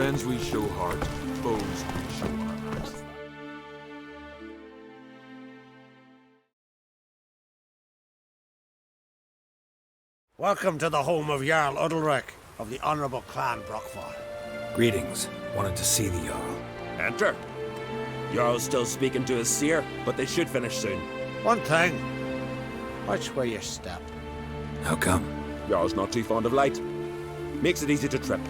Friends we show heart, foes we show heart. Welcome to the home of Jarl Udalrek of the Honourable Clan Brockvar. Greetings. Wanted to see the Jarl. Enter. Jarl's still speaking to his seer, but they should finish soon. One thing. Watch where you step. How come? Jarl's not too fond of light. Makes it easy to trip.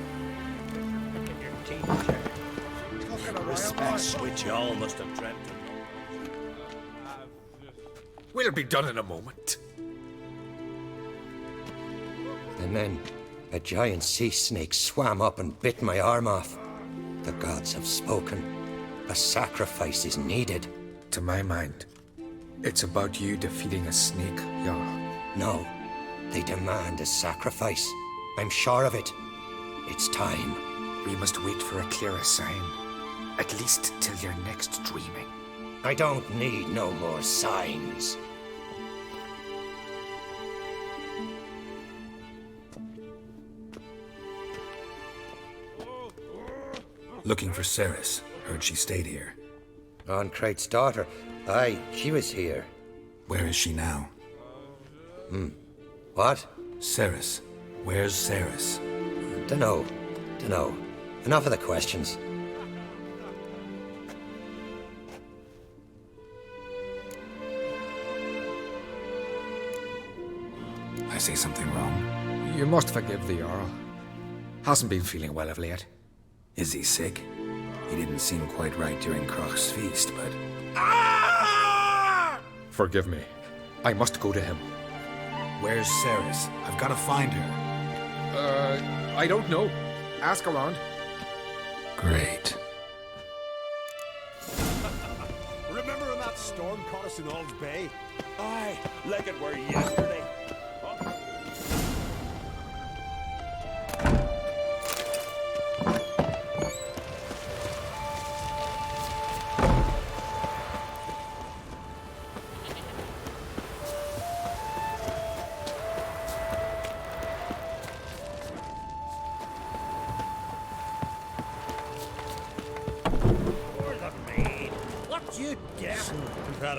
Respect which Jarl must have dreamt. We'll be done in a moment. And then a giant sea snake swam up and bit my arm off. The gods have spoken. A sacrifice is needed. To my mind, it's about you defeating a snake, Jarl. No, they demand a sacrifice. I'm sure of it. It's time. We must wait for a clearer sign. At least till your next dreaming. I don't need no more signs. Looking for Cerys. Heard she stayed here. Oncrate's daughter. Aye, she was here. Where is she now? What? Cerys. Where's Cerys? Dunno. Enough of the questions. I say something wrong? You must forgive the Jarl. Hasn't been feeling well of late. Is he sick? He didn't seem quite right during Crach's feast, but... Ah! Forgive me. I must go to him. Where's Cerys? I've got to find her. I don't know. Ask around. Great. Remember when that storm caught us in Ald's Bay? Aye, like it were yesterday.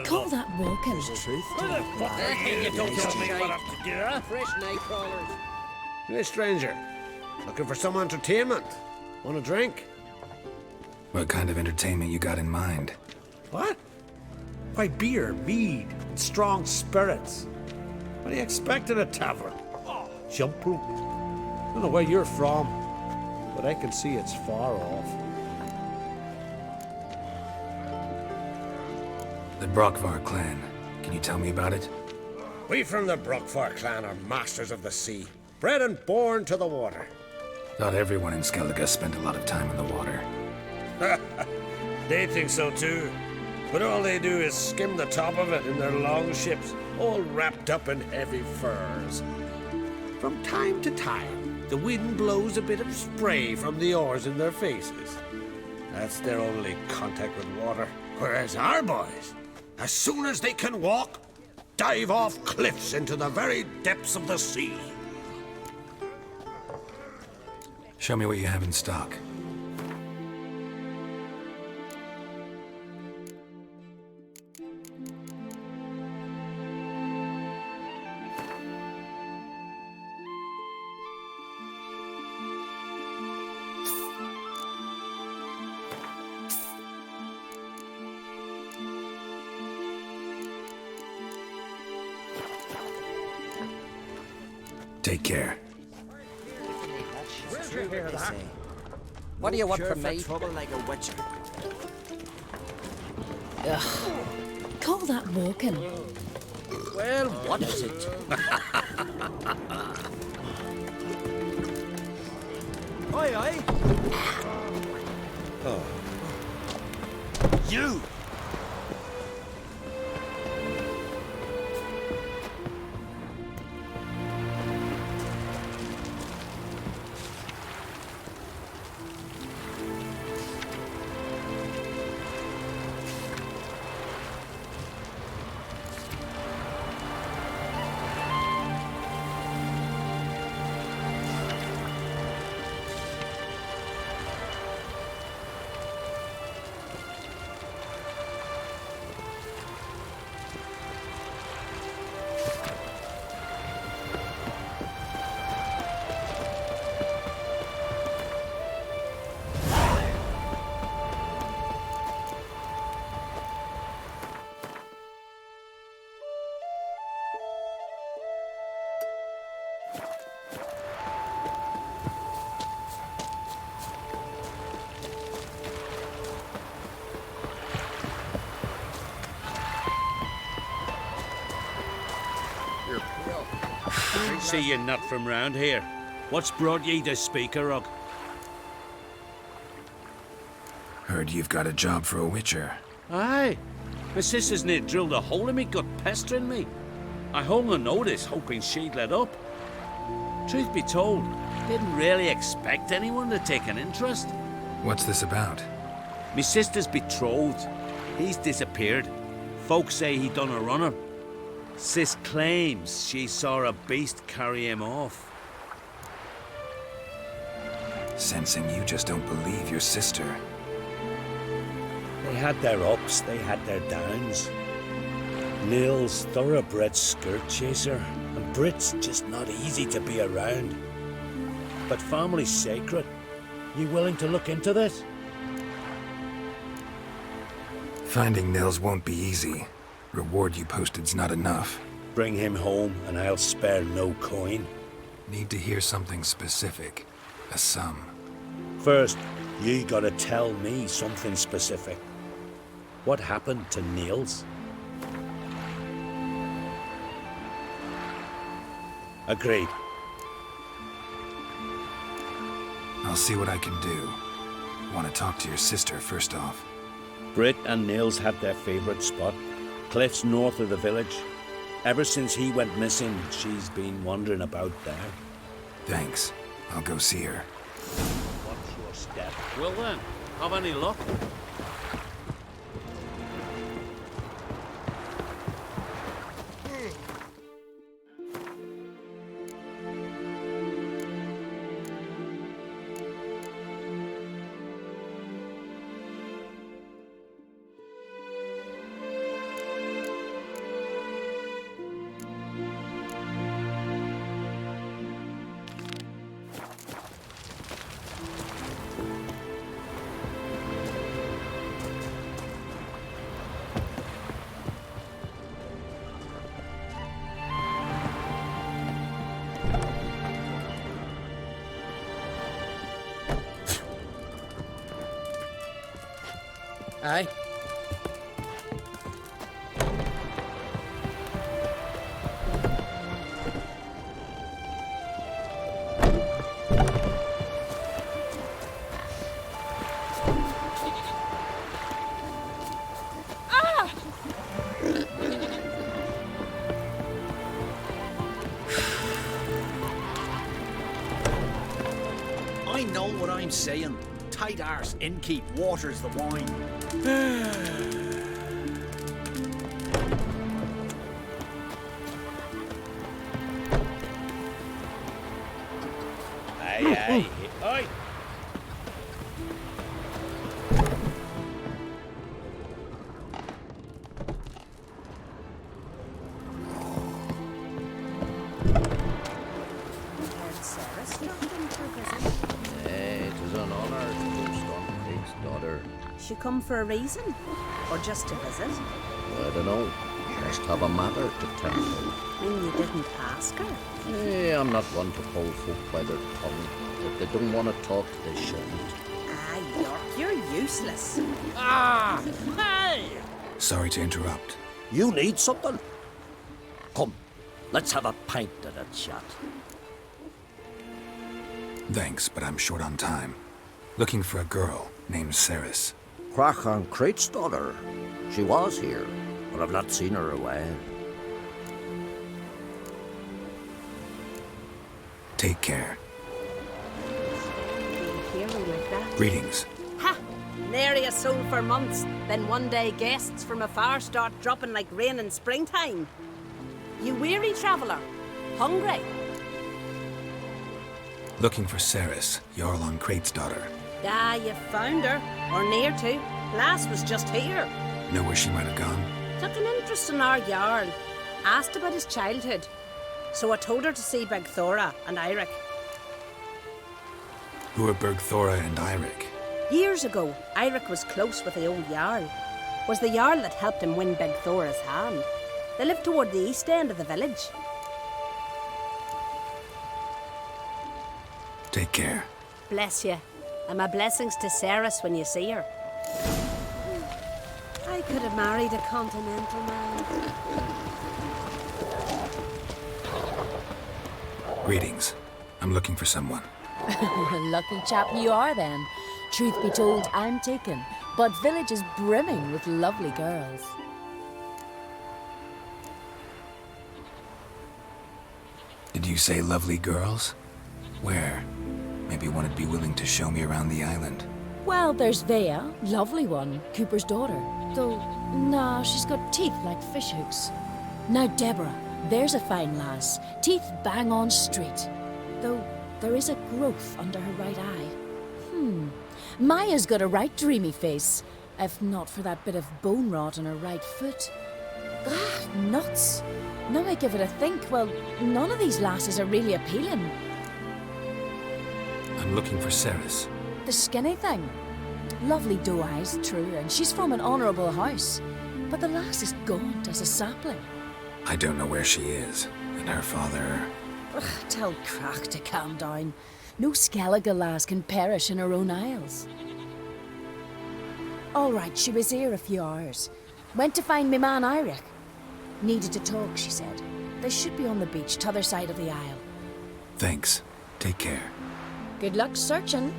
Call that walking. You don't tell me what I'm to do. Fresh night crawlers. Hey, stranger. Looking for some entertainment? Want a drink? What kind of entertainment you got in mind? What? Why, beer, mead, and strong spirits. What do you expect in a tavern? Jumple? Don't know where you're from, but I can see it's far off. The Brockvar clan. Can you tell me about it? We from the Brockvar clan are masters of the sea, bred and born to the water. Not everyone in Skellige spent a lot of time in the water. They think so too, but all they do is skim the top of it in their long ships, all wrapped up in heavy furs. From time to time, the wind blows a bit of spray from the oars in their faces. That's their only contact with water. Whereas our boys, as soon as they can walk, dive off cliffs into the very depths of the sea. Show me what you have in stock. Take care. What do you want from me? Trouble like a witcher. Call that walking. Well, what is it? Aye, aye. You! see you're not from round here. What's brought ye to Speakerrug? Heard you've got a job for a witcher. Aye. My sister's near drilled a hole in me gut, pestering me. I hung a notice, hoping she'd let up. Truth be told, didn't really expect anyone to take an interest. What's this about? Me sister's betrothed. He's disappeared. Folks say he done a runner. Sis claims she saw a beast carry him off. Sensing you just don't believe your sister. They had their ups, they had their downs. Neil's thoroughbred skirt chaser, and Brit's just not easy to be around. But family's sacred. You willing to look into this? Finding Nils won't be easy. Reward you posted's not enough. Bring him home, and I'll spare no coin. Need to hear something specific. A sum. First, you gotta tell me something specific. What happened to Niels? Agreed. I'll see what I can do. Want to talk to your sister first off. Brit and Niels had their favourite spot, cliffs north of the village. Ever since he went missing, she's been wandering about there. Thanks. I'll go see her. Watch your step. Well then, have any luck? Aye. I know what I'm saying. Tight arse, innkeep, waters the wine. Aye, aye. Aye. It is an honour to host on Craig's daughter. She come for a reason? Or just to visit? I don't know. Must have a matter to tell you. You didn't ask her? I'm not one to hold folk by their tongue. If they don't want to talk, they shouldn't. Ah, York, you're useless. Ah! Hey! Sorry to interrupt. You need something? Come, let's have a pint and a chat. Thanks, but I'm short on time. Looking for a girl named Ceres. Crachan Crate's daughter. She was here, but I've not seen her a while. Take care. Hear me like that? Greetings. Ha! Nary a soul for months. Then one day guests from afar start dropping like rain in springtime. You weary traveller? Hungry? Looking for Ceres, Jarl on Crate's daughter. Ah, you found her. Or near to. Lass was just here. Know where she might have gone? Took an interest in our Jarl. Asked about his childhood. So I told her to see Begthora and Eirik. Who are Bergthora and Eirik? Years ago, Eirik was close with the old Jarl. Was the Jarl that helped him win Begthora's hand. They lived toward the east end of the village. Take care. Bless you. And my blessings to Ceres when you see her. I could have married a continental man. Greetings. I'm looking for someone. Lucky chap you are then. Truth be told, I'm taken, but village is brimming with lovely girls. Did you say lovely girls? Where? Maybe one would be willing to show me around the island. Well, there's Vea, lovely one, Cooper's daughter. Though, nah, she's got teeth like fish hooks. Now Deborah, there's a fine lass, teeth bang on straight. Though, there is a growth under her right eye. Maya's got a right dreamy face, if not for that bit of bone rot on her right foot. Ah, nuts. Now I give it a think, well, none of these lasses are really appealing. I'm looking for Ceres. The skinny thing. Lovely doe eyes, true, and she's from an honourable house. But the lass is gaunt as a sapling. I don't know where she is, and her father... Ugh, tell Crack to calm down. No Skellige lass can perish in her own isles. All right, she was here a few hours. Went to find me man Eirik. Needed to talk, she said. They should be on the beach, t'other side of the isle. Thanks. Take care. Good luck searching.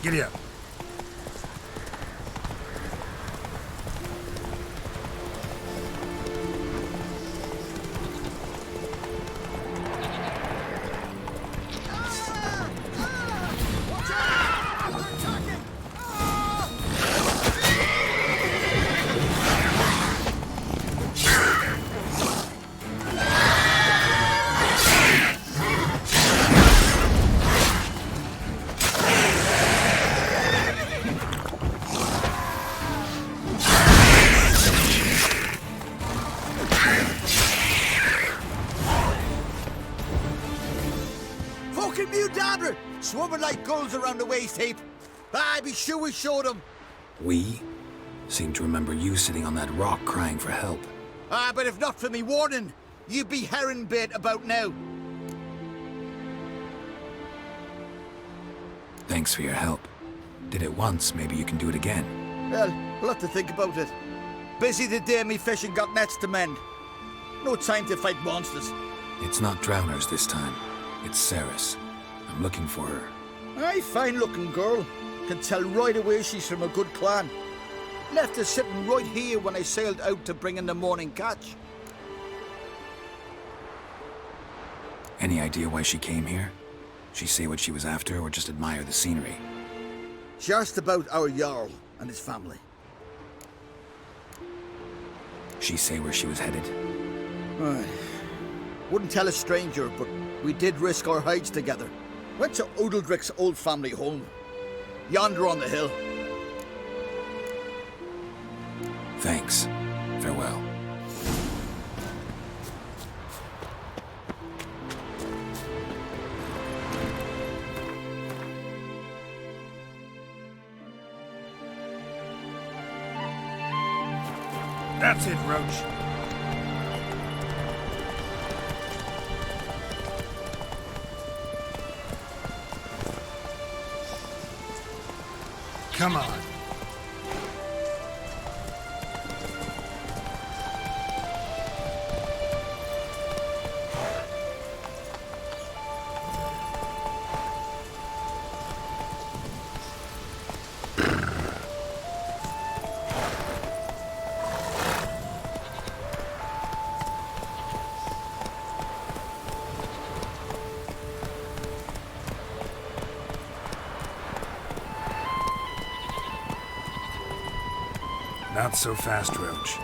Giddy up. Swimming like gulls around the waist heap. I be sure we showed them. We? Seem to remember you sitting on that rock crying for help. But if not for me warning, you'd be herring bait about now. Thanks for your help. Did it once, maybe you can do it again. Well, we'll have to think about it. Busy today, me fishing got nets to mend. No time to fight monsters. It's not drowners this time. It's Ceres. I'm looking for her. Aye, fine-looking girl. Can tell right away she's from a good clan. Left her sitting right here when I sailed out to bring in the morning catch. Any idea why she came here? She say what she was after or just admire the scenery? She asked about our Jarl and his family. She say where she was headed? Aye. Wouldn't tell a stranger, but we did risk our hides together. Went to Odeldrick's old family home. Yonder on the hill. Thanks. Farewell. That's it, Roach. Come on. Not so fast, Roach.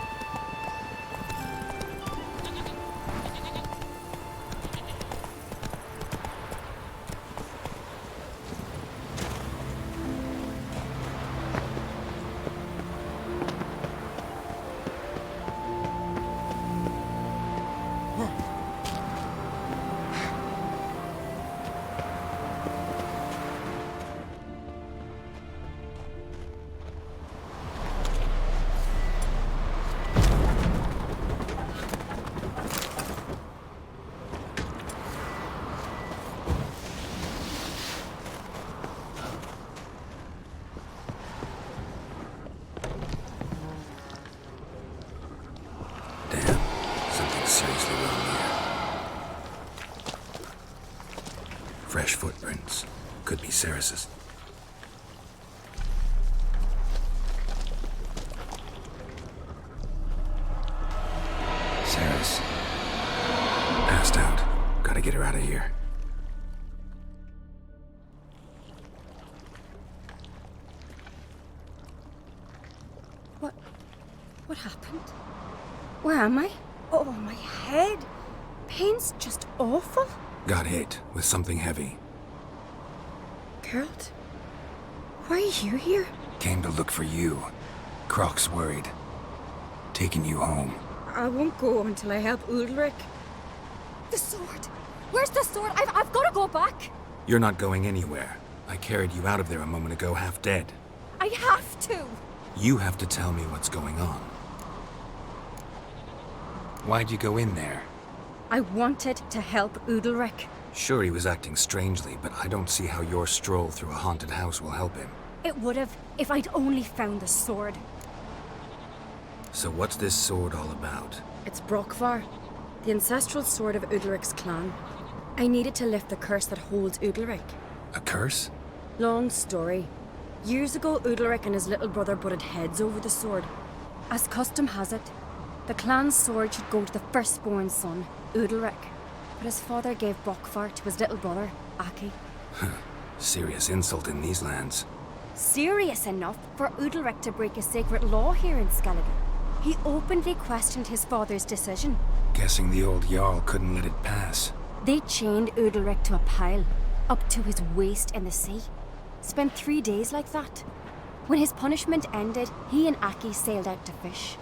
seriously wrong here. Fresh footprints. Could be Ceres's. Ceres. Passed out. Gotta get her out of here. What happened? Where am I? Oh, my head. Pain's just awful. Got hit with something heavy. Geralt? Why are you here? Came to look for you. Croc's worried. Taking you home. I won't go until I help Udalric. The sword! Where's the sword? I've got to go back! You're not going anywhere. I carried you out of there a moment ago half dead. I have to! You have to tell me what's going on. Why'd you go in there? I wanted to help Udalric. Sure, he was acting strangely, but I don't see how your stroll through a haunted house will help him. It would have if I'd only found the sword. So what's this sword all about? It's Brokvar, the ancestral sword of Udalric's clan. I needed to lift the curse that holds Udalric. A curse? Long story. Years ago, Udalric and his little brother butted heads over the sword. As custom has it, the clan's sword should go to the firstborn son, Udalric. But his father gave Brokvar to his little brother, Aki. Serious insult in these lands. Serious enough for Udalric to break a sacred law here in Skellige. He openly questioned his father's decision. Guessing the old Jarl couldn't let it pass. They chained Udalric to a pile, up to his waist in the sea. Spent 3 days like that. When his punishment ended, he and Aki sailed out to fish.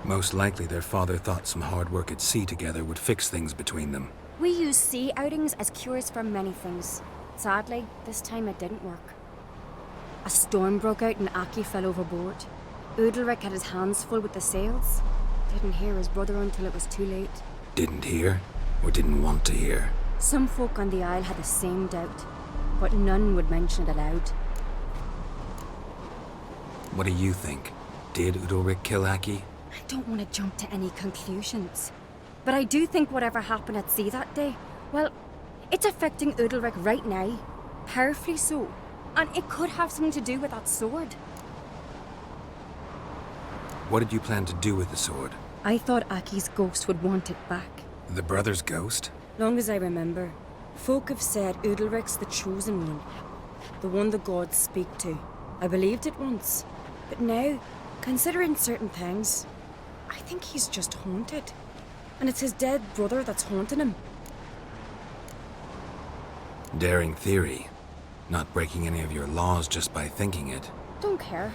Most likely their father thought some hard work at sea together would fix things between them. We use sea outings as cures for many things. Sadly, this time it didn't work. A storm broke out and Aki fell overboard. Udalric had his hands full with the sails. Didn't hear his brother until it was too late. Didn't hear? Or didn't want to hear? Some folk on the Isle had the same doubt, but none would mention it aloud. What do you think? Did Udalric kill Aki? I don't want to jump to any conclusions. But I do think whatever happened at sea that day, well, it's affecting Udalric right now. Powerfully so. And it could have something to do with that sword. What did you plan to do with the sword? I thought Aki's ghost would want it back. The brother's ghost? Long as I remember, folk have said Udalric's the chosen one. The one the gods speak to. I believed it once. But now, considering certain things, I think he's just haunted. And it's his dead brother that's haunting him. Daring theory. Not breaking any of your laws just by thinking it. Don't care.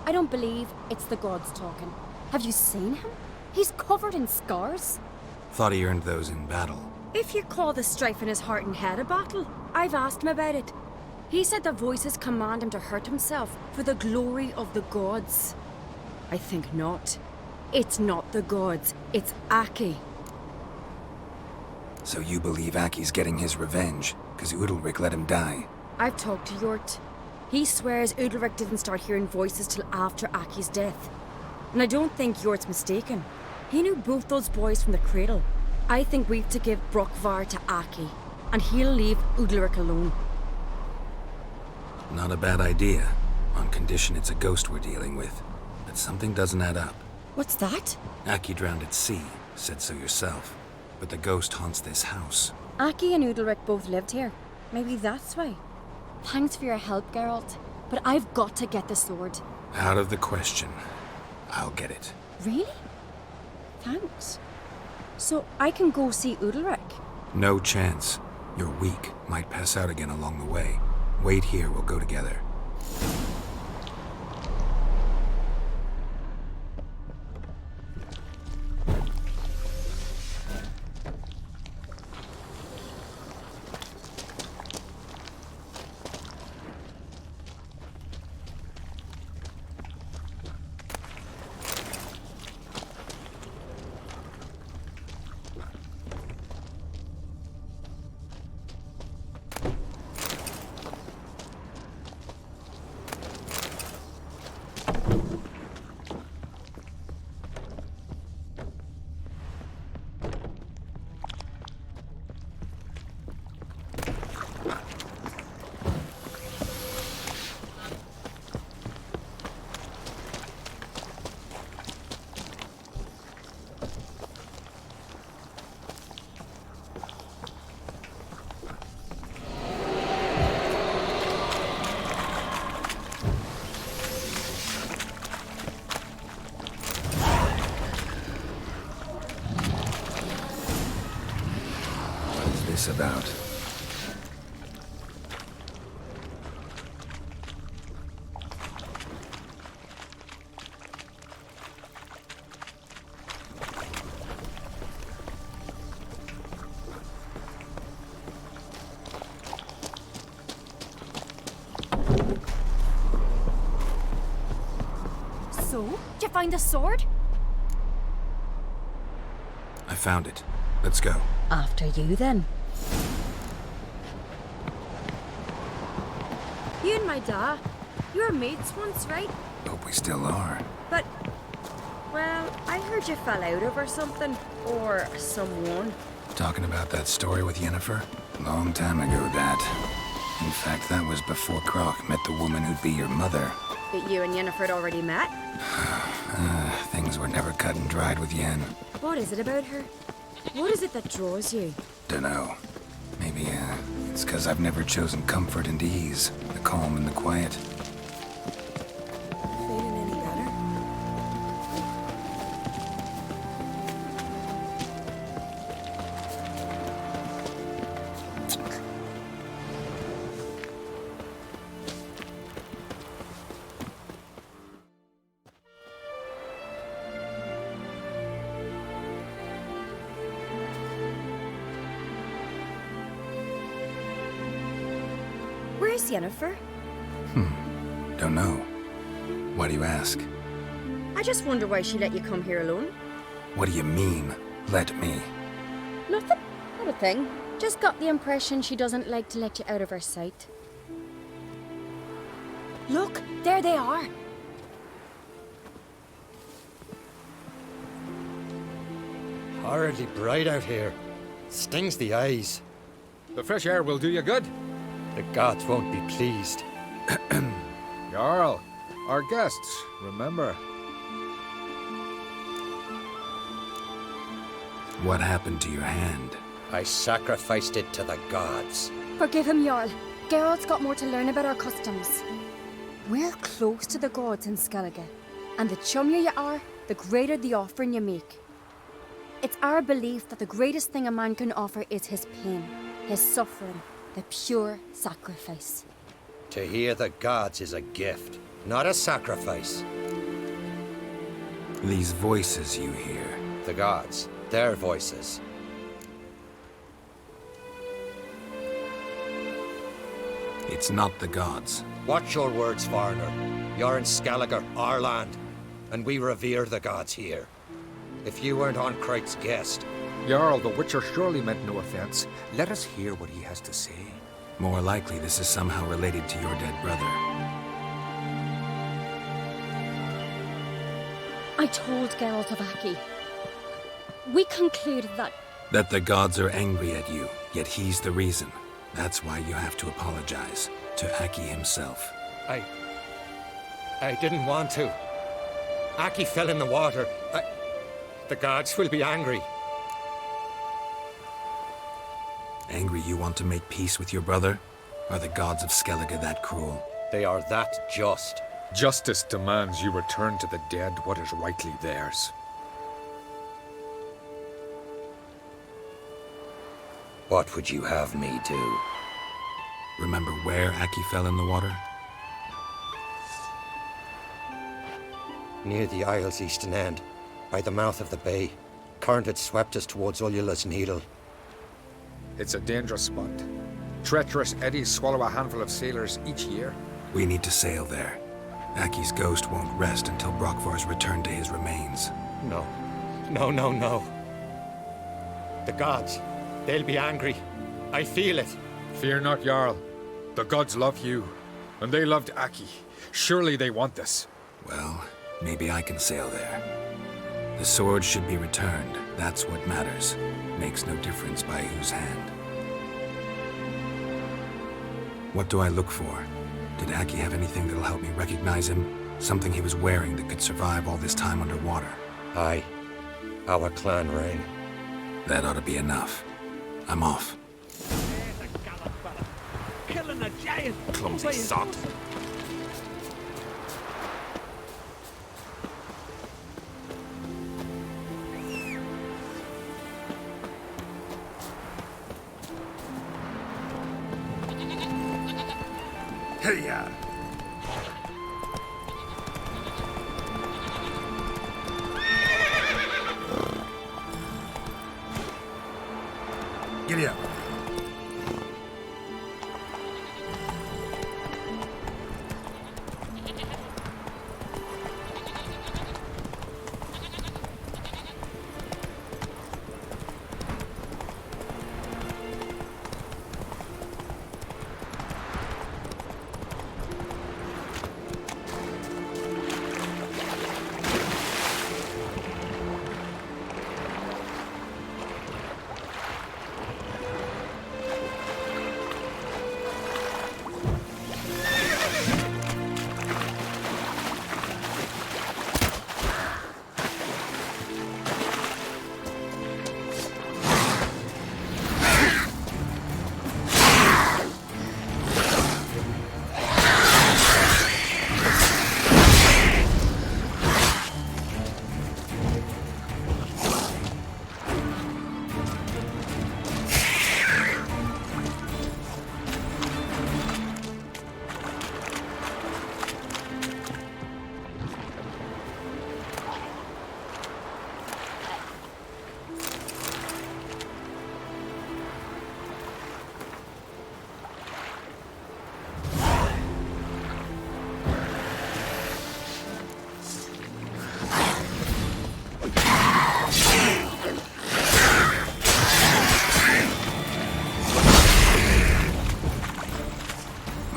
I don't believe it's the gods talking. Have you seen him? He's covered in scars. Thought he earned those in battle. If you call the strife in his heart and head a battle, I've asked him about it. He said the voices command him to hurt himself for the glory of the gods. I think not. It's not the gods, it's Aki. So you believe Aki's getting his revenge, because Udalric let him die? I've talked to Yort. He swears Udalric didn't start hearing voices till after Aki's death. And I don't think Yort's mistaken. He knew both those boys from the cradle. I think we've to give Brokvar to Aki, and he'll leave Udalric alone. Not a bad idea, on condition it's a ghost we're dealing with. But something doesn't add up. What's that? Aki drowned at sea, said so yourself. But the ghost haunts this house. Aki and Udalric both lived here. Maybe that's why. Thanks for your help, Geralt. But I've got to get the sword. Out of the question. I'll get it. Really? Thanks. So I can go see Udalric? No chance. You're weak. Might pass out again along the way. Wait here, we'll go together. about. So, did you find the sword? I found it. Let's go. After you, then. You and my dad, you were mates once, right? Hope we still are. But, well, I heard you fell out over something. Or someone. Talking about that story with Yennefer? Long time ago, that. In fact, that was before Croc met the woman who'd be your mother. That you and Yennefer had already met? Things were never cut and dried with Yen. What is it about her? What is it that draws you? Dunno. Maybe, it's 'cause I've never chosen comfort and ease. The calm and the quiet. Feeling any better? Where's Yennefer? Don't know. Why do you ask? I just wonder why she let you come here alone. What do you mean, let me? Nothing. Not a thing. Just got the impression she doesn't like to let you out of her sight. Look, there they are. Horridly bright out here. Stings the eyes. The fresh air will do you good. The gods won't be pleased. Jarl, our guests, remember. What happened to your hand? I sacrificed it to the gods. Forgive him, Jarl. Geralt's got more to learn about our customs. We're close to the gods in Skellige, and the chummier you are, the greater the offering you make. It's our belief that the greatest thing a man can offer is his pain, his suffering, the pure sacrifice. To hear the gods is a gift, not a sacrifice. These voices you hear. The gods, their voices. It's not the gods. Watch your words, foreigner. You're in Skellige, our land, and we revere the gods here. If you weren't on Kright's guest... Jarl, the Witcher surely meant no offense. Let us hear what he has to say. More likely this is somehow related to your dead brother. I told Geralt of Aki. We concluded that... That the gods are angry at you, yet he's the reason. That's why you have to apologize. To Aki himself. I didn't want to. Aki fell in the water. The gods will be angry. Angry you want to make peace with your brother? Are the gods of Skellige that cruel? They are that just. Justice demands you return to the dead what is rightly theirs. What would you have me do? Remember where Aki fell in the water? Near the Isle's eastern end, by the mouth of the bay. Current had swept us towards Ullula's Needle. It's a dangerous spot. Treacherous eddies swallow a handful of sailors each year. We need to sail there. Aki's ghost won't rest until Brokvar's returned to his remains. No. No. The gods, they'll be angry. I feel it. Fear not, Jarl. The gods love you, and they loved Aki. Surely they want this. Well, maybe I can sail there. The sword should be returned. That's what matters. Makes no difference by whose hand. What do I look for? Did Aki have anything that'll help me recognize him? Something he was wearing that could survive all this time underwater? Aye. Our clan ring. That ought to be enough. I'm off. Killing a giant! Clumsy sot! Hiya! Giddy up.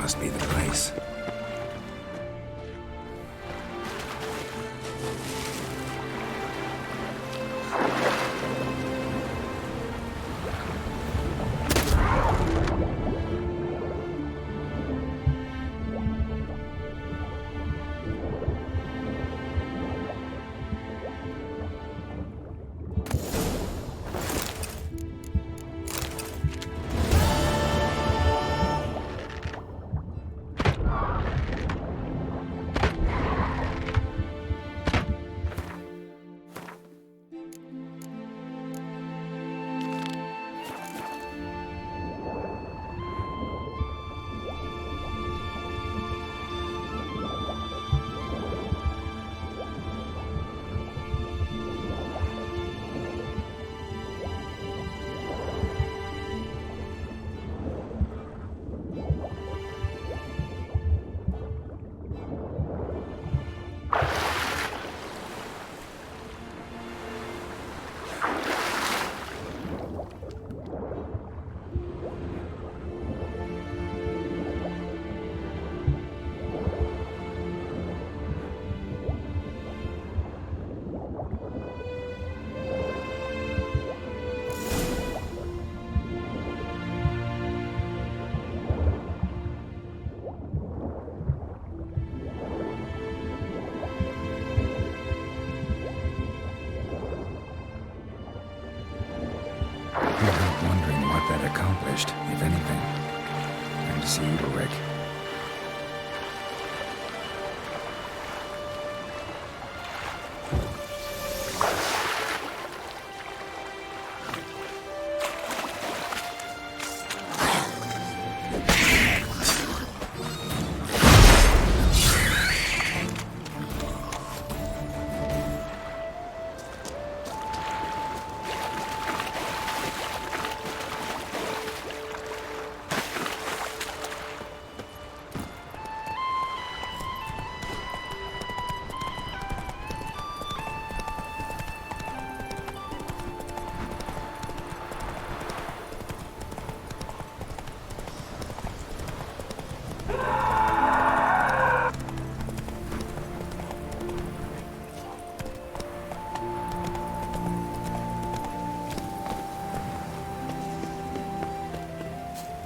Must be the place. Wondering what that accomplished, if anything. And see you, Rick.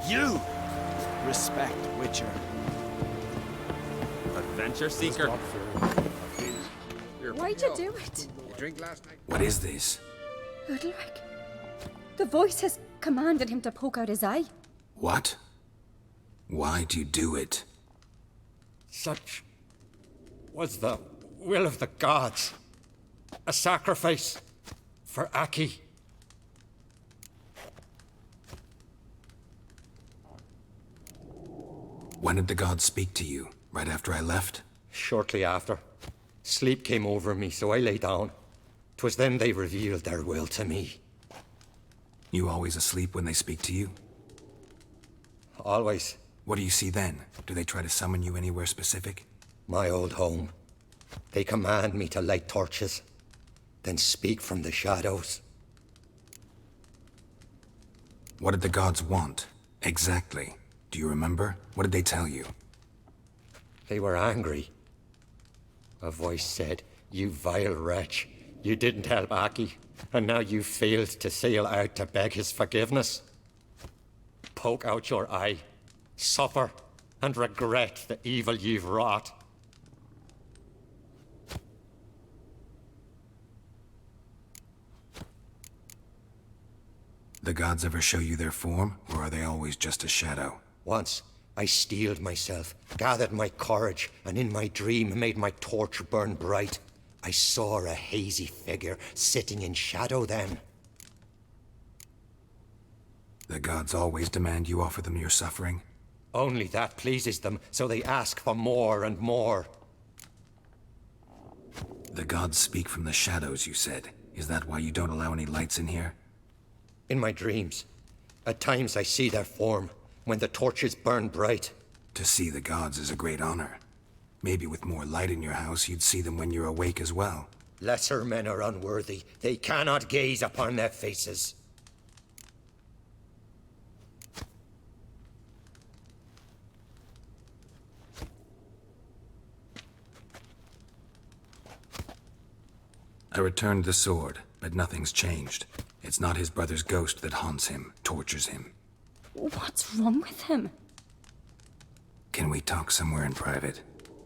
You respect Witcher. Adventure seeker. Why'd you do it? Drink last night? What is this? Udalric. The voice has commanded him to poke out his eye. What? Why'd you do it? Such was the will of the gods. A sacrifice for Aki. When did the gods speak to you? Right after I left? Shortly after. Sleep came over me, so I lay down. 'Twas then they revealed their will to me. You always asleep when they speak to you? Always. What do you see then? Do they try to summon you anywhere specific? My old home. They command me to light torches, then speak from the shadows. What did the gods want? Exactly. Do you remember? What did they tell you? They were angry. A voice said, "You vile wretch. You didn't help Aki, and now you failed to sail out to beg his forgiveness. Poke out your eye, suffer, and regret the evil you've wrought." The gods ever show you their form, or are they always just a shadow? Once, I steeled myself, gathered my courage, and in my dream made my torch burn bright. I saw a hazy figure sitting in shadow then. The gods always demand you offer them your suffering? Only that pleases them, so they ask for more and more. The gods speak from the shadows, you said. Is that why you don't allow any lights in here? In my dreams. At times I see their form, when the torches burn bright. To see the gods is a great honor. Maybe with more light in your house, you'd see them when you're awake as well. Lesser men are unworthy. They cannot gaze upon their faces. I returned the sword, but nothing's changed. It's not his brother's ghost that haunts him, tortures him. What's wrong with him? Can we talk somewhere in private?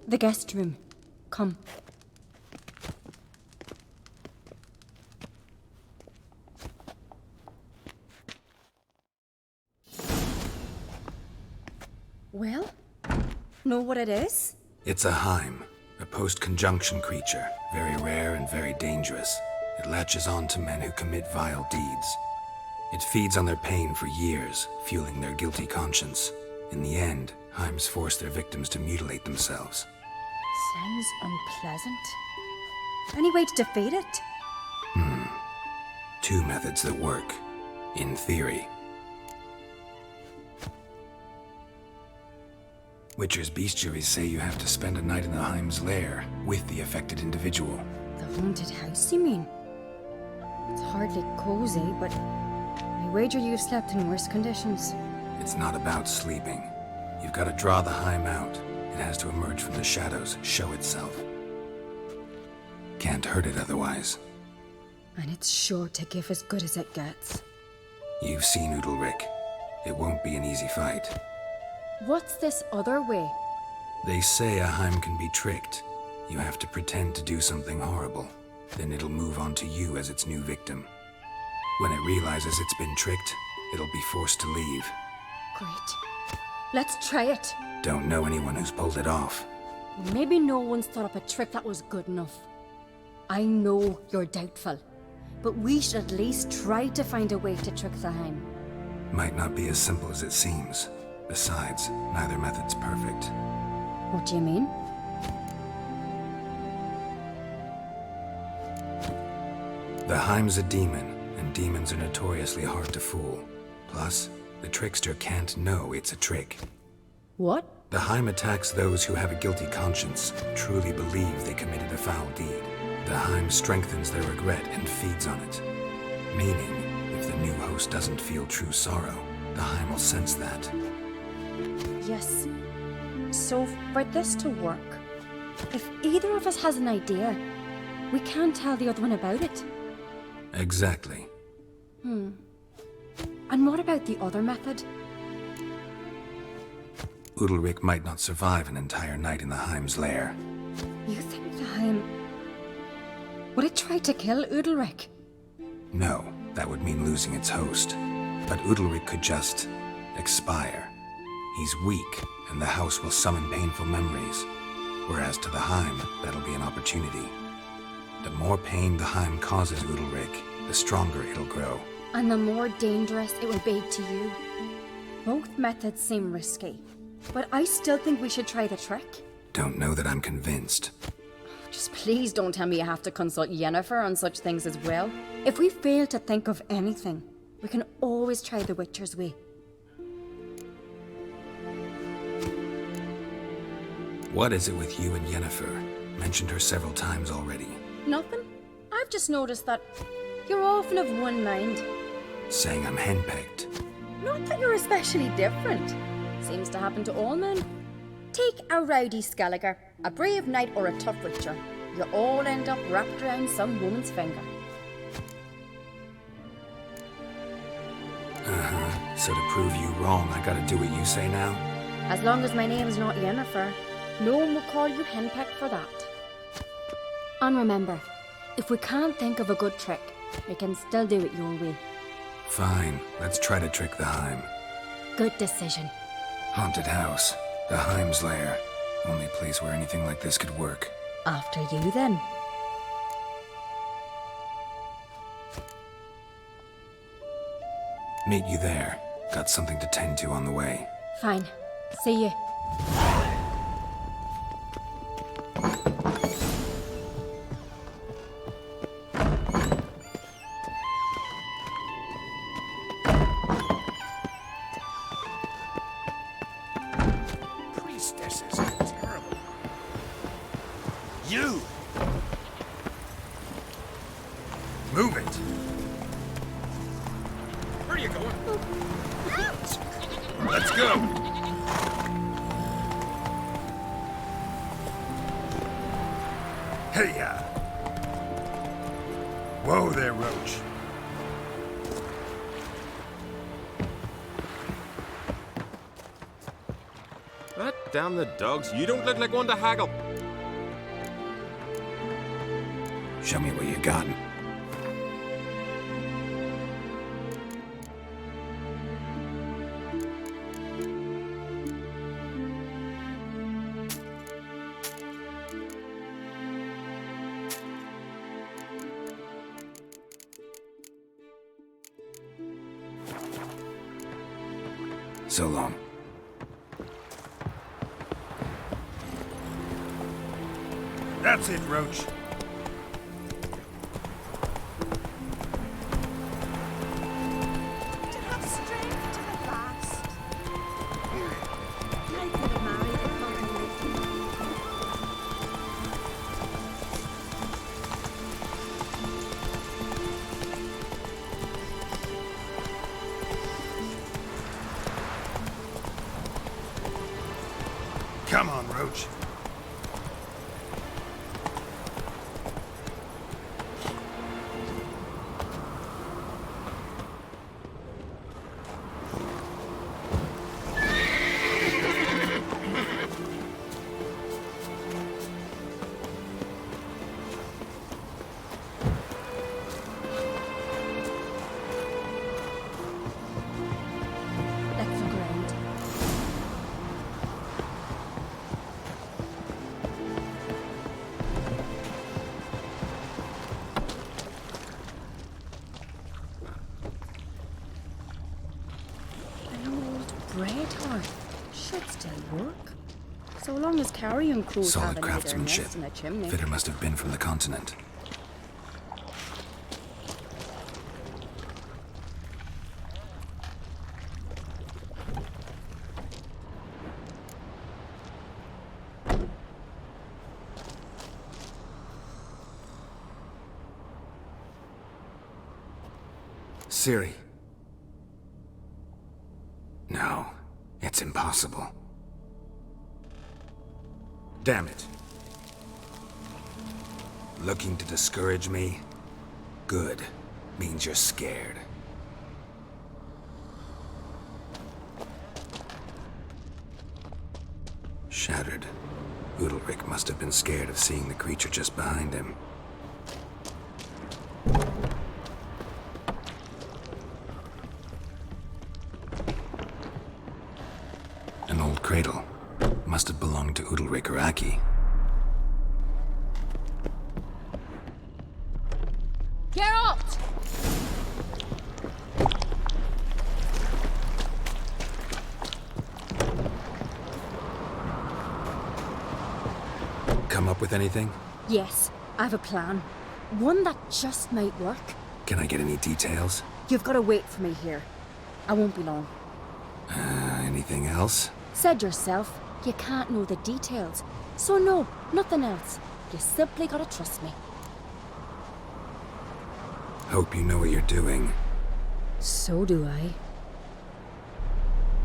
The guest room. Come. Well, know what it is? It's a Heim, a post-conjunction creature, very rare and very dangerous. It latches on to men who commit vile deeds. It feeds on their pain for years, fueling their guilty conscience. In the end, Heims force their victims to mutilate themselves. Sounds unpleasant. Any way to defeat it? Two methods that work. In theory. Witcher's bestiaries say you have to spend a night in the Heim's lair with the affected individual. The haunted house, you mean? It's hardly cozy, but I wager you've slept in worse conditions. It's not about sleeping. You've got to draw the Heim out. It has to emerge from the shadows, show itself. Can't hurt it otherwise. And it's sure to give as good as it gets. You've seen Udalric. It won't be an easy fight. What's this other way? They say a Heim can be tricked. You have to pretend to do something horrible. Then it'll move on to you as its new victim. When it realizes it's been tricked, it'll be forced to leave. Great. Let's try it. Don't know anyone who's pulled it off. Maybe no one's thought up a trick that was good enough. I know you're doubtful, but we should at least try to find a way to trick the Heim. Might not be as simple as it seems. Besides, neither method's perfect. What do you mean? The Heim's a demon, and demons are notoriously hard to fool. Plus, the trickster can't know it's a trick. What? The Heim attacks those who have a guilty conscience, truly believe they committed a foul deed. The Heim strengthens their regret and feeds on it. Meaning, if the new host doesn't feel true sorrow, the Heim will sense that. Yes. So, for this to work, if either of us has an idea, we can't tell the other one about it. Exactly. And what about the other method? Udalric might not survive an entire night in the Heim's lair. You think the Heim... Would it try to kill Udalric? No, that would mean losing its host. But Udalric could just... expire. He's weak, and the house will summon painful memories. Whereas to the Heim, that'll be an opportunity. The more pain the Heim causes Udalric, the stronger it'll grow. And the more dangerous it will be to you. Both methods seem risky. but I still think we should try the trick. Don't know that I'm convinced. Just please don't tell me you have to consult Yennefer on such things as well. If we fail to think of anything, we can always try the Witcher's way. What is it with you and Yennefer? Mentioned her several times already. Nothing. I've just noticed that you're often of one mind. Saying I'm henpecked. Not that you're especially different. Seems to happen to all men. Take a rowdy Skelliger, a brave knight or a tough witcher. You all end up wrapped around some woman's finger. Uh-huh. So to prove you wrong, I gotta do what you say now? As long as my name's not Yennefer, no one will call you henpecked for that. And remember, if we can't think of a good trick, we can still do it your way. Fine, let's try to trick the Heim. Good decision. Haunted house. The Heim's lair. Only place where anything like this could work. After you, then. Meet you there. Got something to tend to on the way. Fine. See you. Priestesses are terrible. You! Move it! Where are you going? Let's go! Hey-ya! Whoa there, Roach. That damn the dogs. You don't look like one to haggle. Show me what you got. So long. That's it, Roach. Come on, Roach. Let's look around. An old bread hearth should still work. So long as carrion crows Solid haven't made their craftsmanship. nest in a chimney. Fitter must have been from the continent. Ciri. No, it's impossible. Damn it. Looking to discourage me? Good. Means you're scared. Shattered. Udalric must have been scared of seeing the creature just behind him. An old cradle. Must have belonged to Udalric or Aki. Geralt! come up with anything? Yes, I have a plan. One that just might work. Can I get any details? You've got to wait for me here. I won't be long. Anything else? Said yourself, you can't know the details. So no, nothing else. You simply gotta trust me. Hope you know what you're doing. So do I.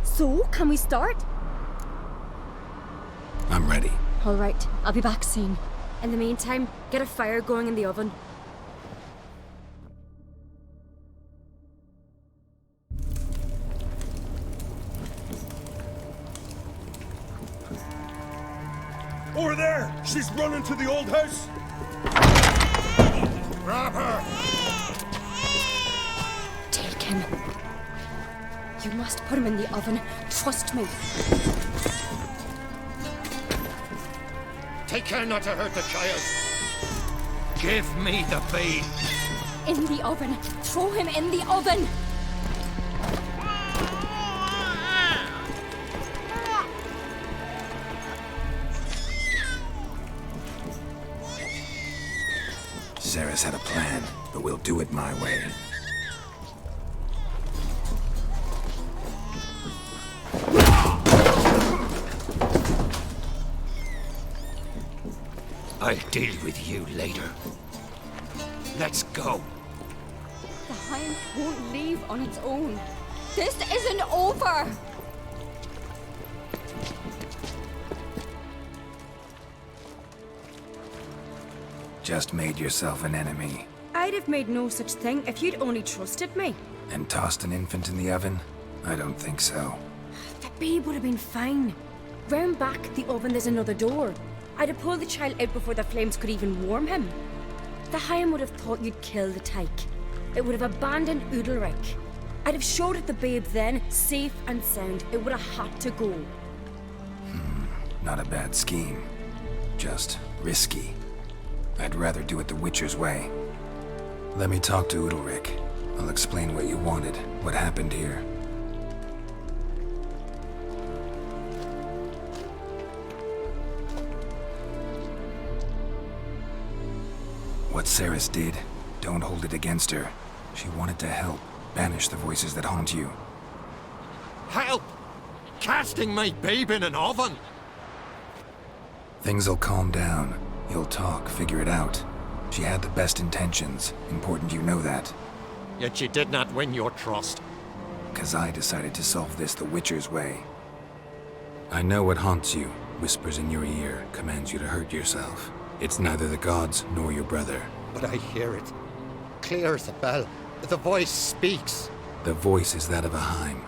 So, can we start? I'm ready. All right, I'll be back soon. In the meantime, get a fire going in the oven. Over there! She's running to the old house! Grab her! Take him. You must put him in the oven. Trust me. Take care not to hurt the child. Give me the babe. In the oven. Throw him in the oven. Sarah's had a plan, but we'll do it my way. I'll deal with you later. Let's go. The hind won't leave on its own. This isn't over! Just made yourself an enemy. I'd have made no such thing if you'd only trusted me. And tossed an infant in the oven? I don't think so. The babe would have been fine. Round back the oven there's another door. I'd have pulled the child out before the flames could even warm him. The Higham would have thought you'd kill the tyke. It would have abandoned Udalric. I'd have showed it the babe then, safe and sound. It would have had to go. Not a bad scheme. Just risky. I'd rather do it the Witcher's way. Let me talk to Udalric. I'll explain what you wanted, what happened here. What Ceres did, don't hold it against her. She wanted to help, banish the voices that haunt you. Help! Casting my babe in an oven! Things'll calm down. You'll talk, figure it out. She had the best intentions. Important you know that. Yet she did not win your trust. 'Cause I decided to solve this the Witcher's way. I know what haunts you, whispers in your ear, commands you to hurt yourself. It's neither the gods nor your brother. But I hear it. Clear as a bell. The voice speaks. The voice is that of a Haim.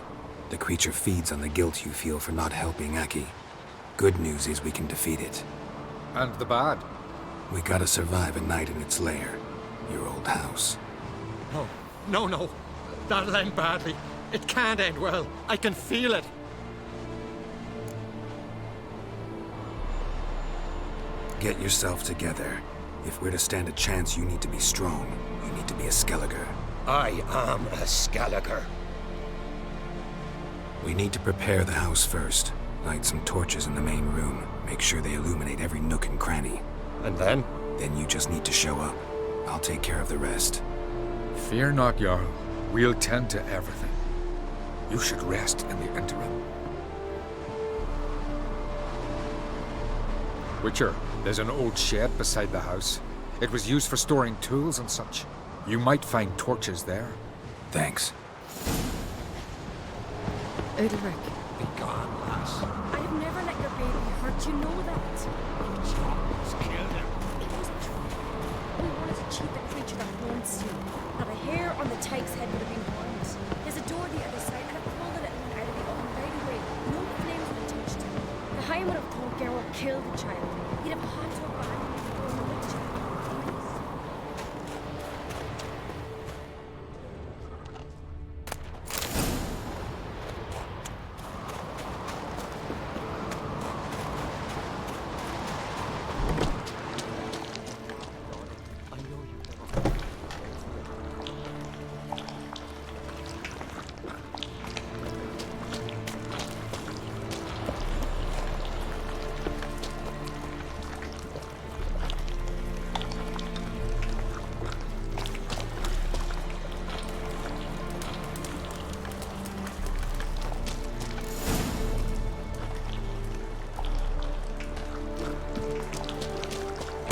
The creature feeds on the guilt you feel for not helping Aki. Good news is we can defeat it. And the bad? We gotta survive a night in its lair. Your old house. No. That'll end badly. It can't end well. I can feel it. Get yourself together. If we're to stand a chance, you need to be strong. You need to be a Skelliger. I am a Skelliger. We need to prepare the house first. Light some torches in the main room. Make sure they illuminate every nook and cranny. And then? Then you just need to show up. I'll take care of the rest. Fear not, Jarl. We'll tend to everything. You should rest in the interim. Witcher, there's an old shed beside the house. It was used for storing tools and such. You might find torches there. Thanks. Udalric, Be gone, lass. I'd have never let your baby hurt, you know that. Killed him. It was true. We wanted to cheat the creature that haunts you. Not a hair on the tyke's head would have been harmed. There's a door the other side, and I pulled the little one out of the oven right away. No flames would have touched him. The Higham would have thought Geralt killed the child. He'd have had to abandon him for the Witcher.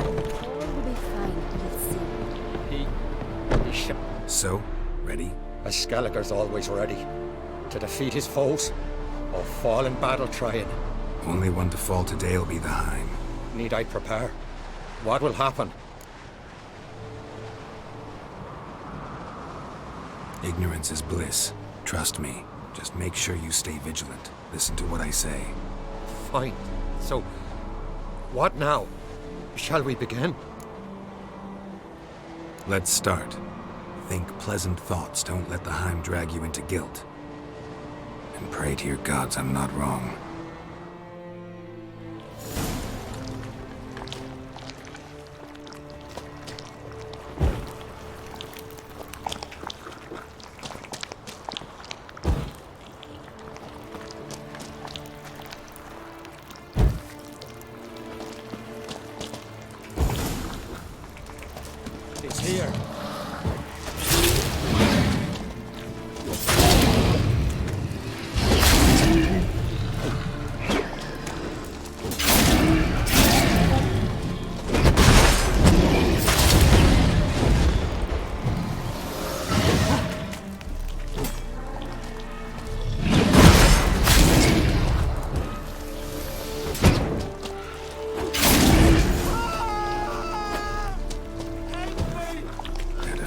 All will be fine, you'll see. So, ready? A Skelliger's always ready. To defeat his foes, or fall in battle trying. Only one to fall today will be the Heim. Need I prepare? What will happen? Ignorance is bliss. Trust me. Just make sure you stay vigilant. Listen to what I say. Fine. So, what now? Shall we begin? Let's start. Think pleasant thoughts. Don't let the Heim drag you into guilt. And pray to your gods I'm not wrong. It's here.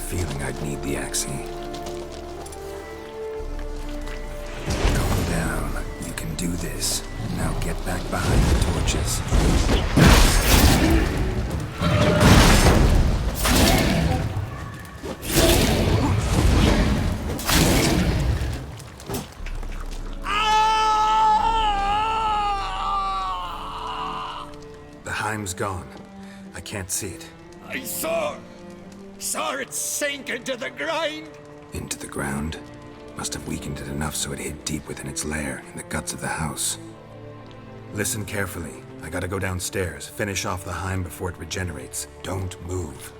Feeling I'd need the Axe. Calm down. You can do this. Now get back behind the torches. The Heim's gone. I can't see it. I saw it sink into the ground. Into the ground? Must have weakened it enough so it hid deep within its lair, in the guts of the house. Listen carefully. I gotta go downstairs, finish off the Heim before it regenerates. Don't move.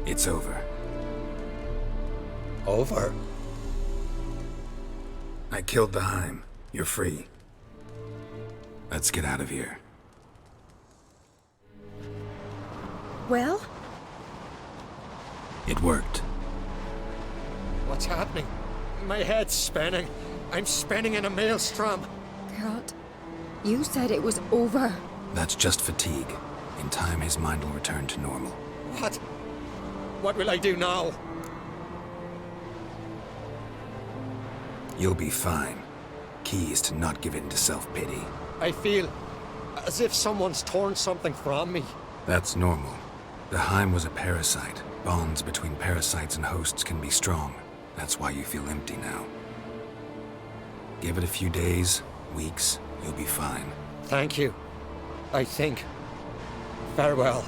It's over. Over? I killed the Heim. You're free. Let's get out of here. Well? It worked. What's happening? My head's spinning. I'm spinning in a maelstrom. Geralt, you said it was over. That's just fatigue. In time, his mind will return to normal. What? What will I do now? You'll be fine. Key is to not give in to self-pity. I feel as if someone's torn something from me. That's normal. The Heim was a parasite. Bonds between parasites and hosts can be strong. That's why you feel empty now. Give it a few days, weeks, you'll be fine. Thank you. I think. Farewell.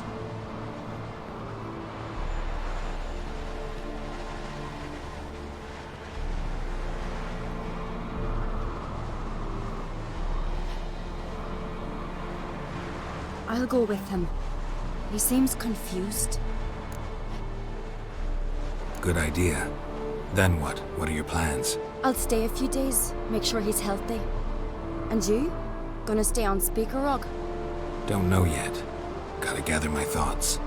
I'll go with him. He seems confused. Good idea. Then what? What are your plans? I'll stay a few days, make sure he's healthy. And you? Gonna stay on Speaker Rock? Don't know yet. Gotta gather my thoughts.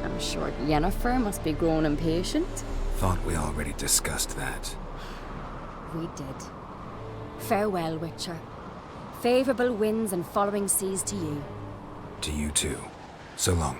I'm sure Yennefer must be growing impatient. Thought we already discussed that. We did. Farewell, Witcher. Favorable winds and following seas to you. To you too. So long.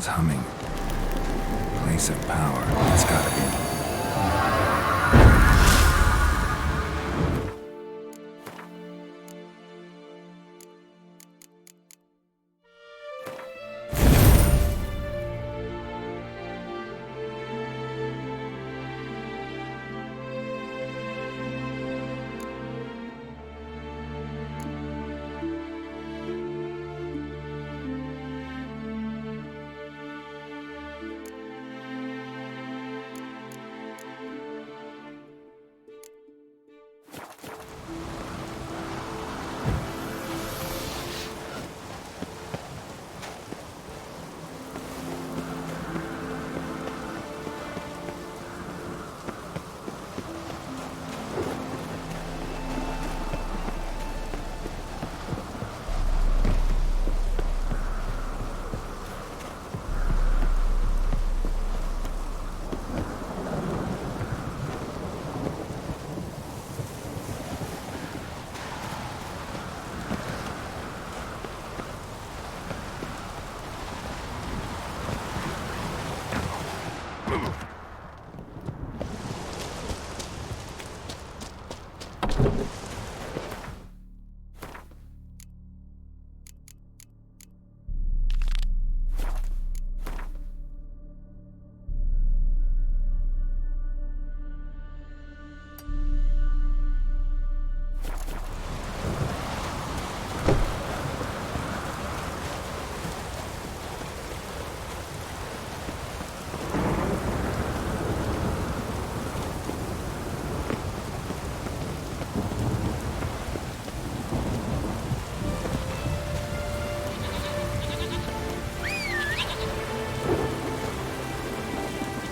engine's humming. Place of power. It's gotta be.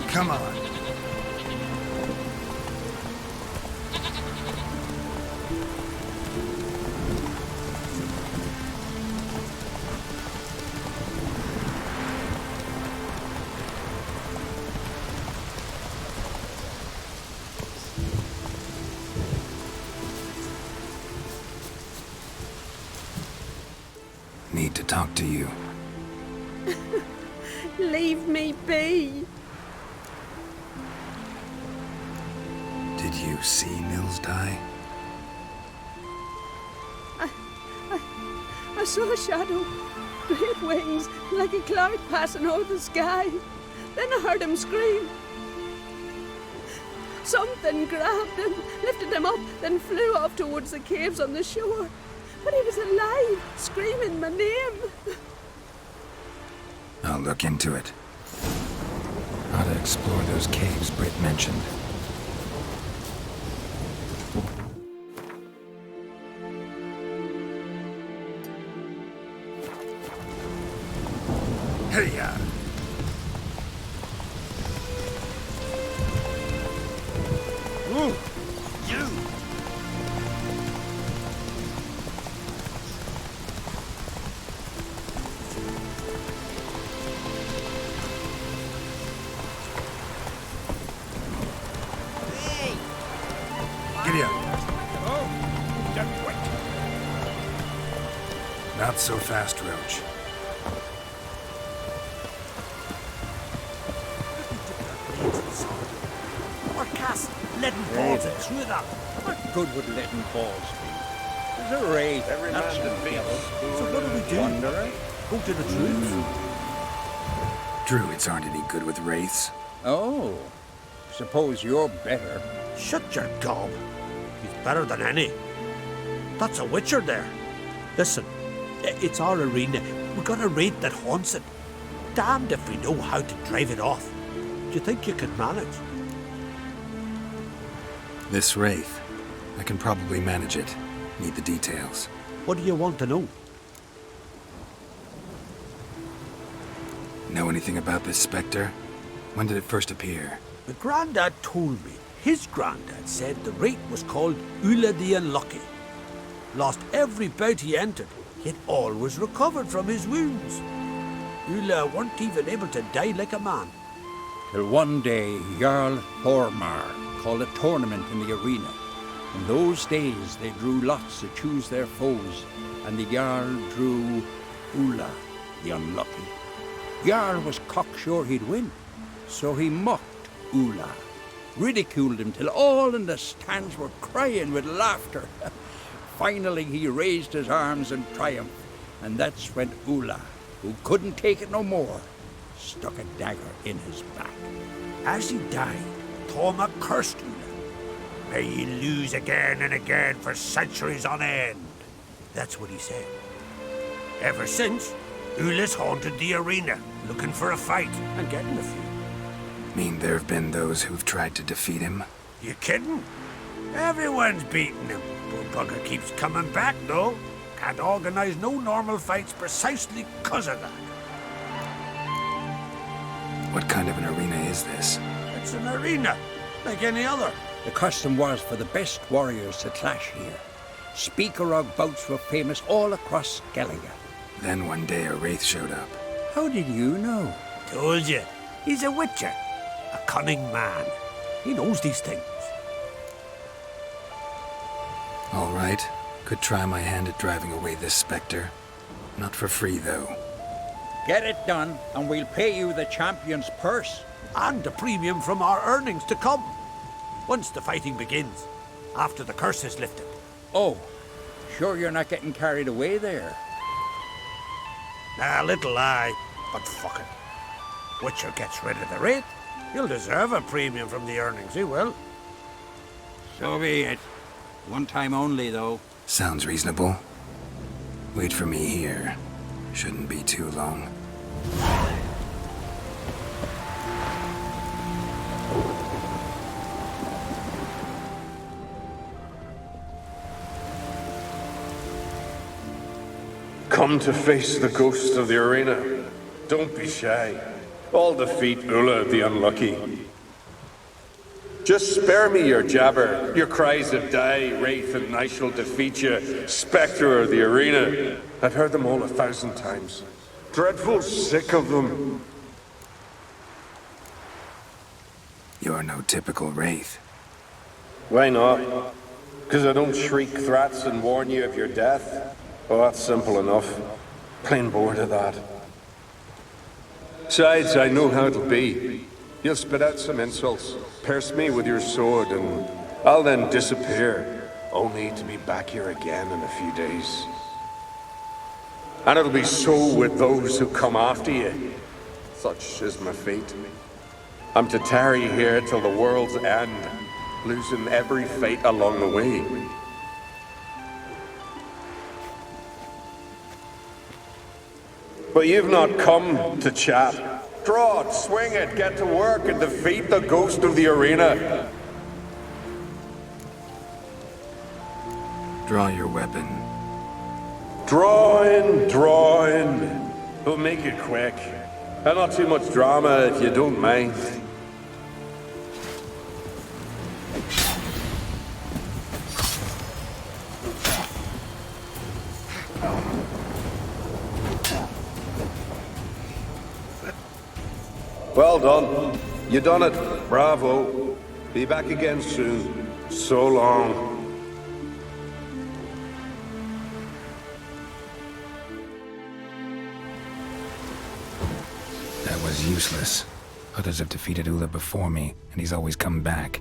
Come on. Need to talk to you. Leave me be. Did you see Nils die? I saw a shadow, great wings, like a cloud passing over the sky. Then I heard him scream. Something grabbed him, lifted him up, then flew off towards the caves on the shore. But he was alive, screaming my name. I'll look into it. How to explore those caves Britt mentioned. Hey-ya! Ooh, you! Giddy up. Oh, you're quick. Not so fast, Roach. Or cast leaden balls through that. What good would leaden balls be? There's a wraith. Every man So what do we do? Wanderer? Go to the druids. Druids aren't any good with wraiths. Oh, suppose you're better. Shut your gob. He's better than any. That's a witcher there. Listen, it's our arena. We got a wraith that haunts it. Damned if we know how to drive it off. Do you think you could manage? This wraith. I can probably manage it. Need the details. What do you want to know? Know anything about this specter? When did it first appear? My granddad told me his granddad said the wraith was called Ulla the Unlucky. Lost every bout he entered, yet always recovered from his wounds. Ulla weren't even able to die like a man. Till one day, Jarl Hormar called a tournament in the arena. In those days, they drew lots to choose their foes, and the Jarl drew Ulla the Unlucky. Jarl was cocksure he'd win, so he mocked Ula, ridiculed him till all in the stands were crying with laughter. Finally, he raised his arms in triumph, and that's when Ula, who couldn't take it no more, stuck a dagger in his back. As he died, Torma cursed Ula. May ye lose again and again for centuries on end. That's what he said. Ever since, Ula's haunted the arena, looking for a fight and getting a few. Mean there have been those who've tried to defeat him? You kidding? Everyone's beating him. But bugger keeps coming back, though. Can't organize no normal fights precisely 'cause of that. What kind of an arena is this? It's an arena, like any other. The custom was for the best warriors to clash here. Speakerog bouts were famous all across Skellige. Then one day a wraith showed up. How did you know? Told you. He's a witcher. A cunning man. He knows these things. All right. Could try my hand at driving away this specter. Not for free, though. Get it done, and we'll pay you the champion's purse. And a premium from our earnings to come. Once the fighting begins. After the curse is lifted. Oh, sure you're not getting carried away there? A little lie, but fuck it. Witcher gets rid of the wraith. He'll deserve a premium from the earnings, he will. So be it. One time only, though. Sounds reasonable. Wait for me here. Shouldn't be too long. Come to face the ghost of the arena. Don't be shy. I'll defeat Ula the Unlucky. Just spare me your jabber, your cries of die, wraith, and I shall defeat you, spectre of the arena. I've heard them all 1,000 times. Dreadful sick of them. You're no typical wraith. Why not? Because I don't shriek threats and warn you of your death? Oh, that's simple enough. Plain bored of that. Besides, I know how it'll be. You'll spit out some insults, pierce me with your sword, and I'll then disappear, only to be back here again in a few days. And it'll be so with those who come after you. Such is my fate. I'm to tarry here till the world's end, losing every fate along the way. But you've not come to chat. Draw it, swing it, get to work and defeat the ghost of the arena. Draw your weapon. Drawing. We'll make it quick. And not too much drama if you don't mind. Well done. You done it. Bravo. Be back again soon. So long. That was useless. Others have defeated Ula before me, and he's always come back.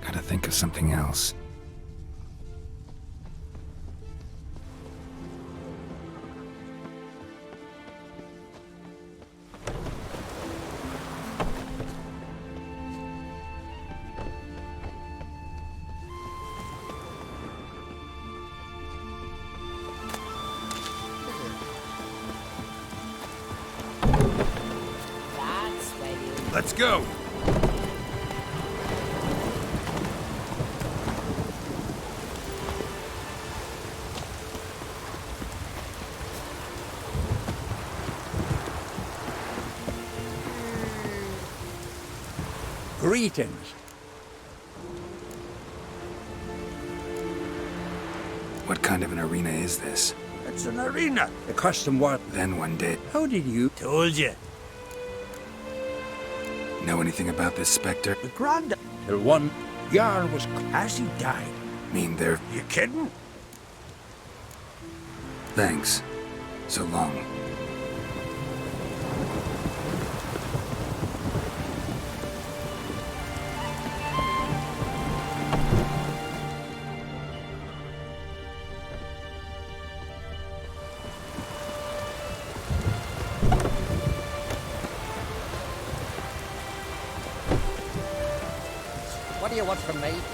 Gotta think of something else. Let's go! Greetings. What kind of an arena is this? It's an arena. The custom was. Then one day. How did you? Told you. Know anything about this specter? The grand. Till one Jarl was. As he died. Mean they're. You kidding? Thanks. So long. much from me.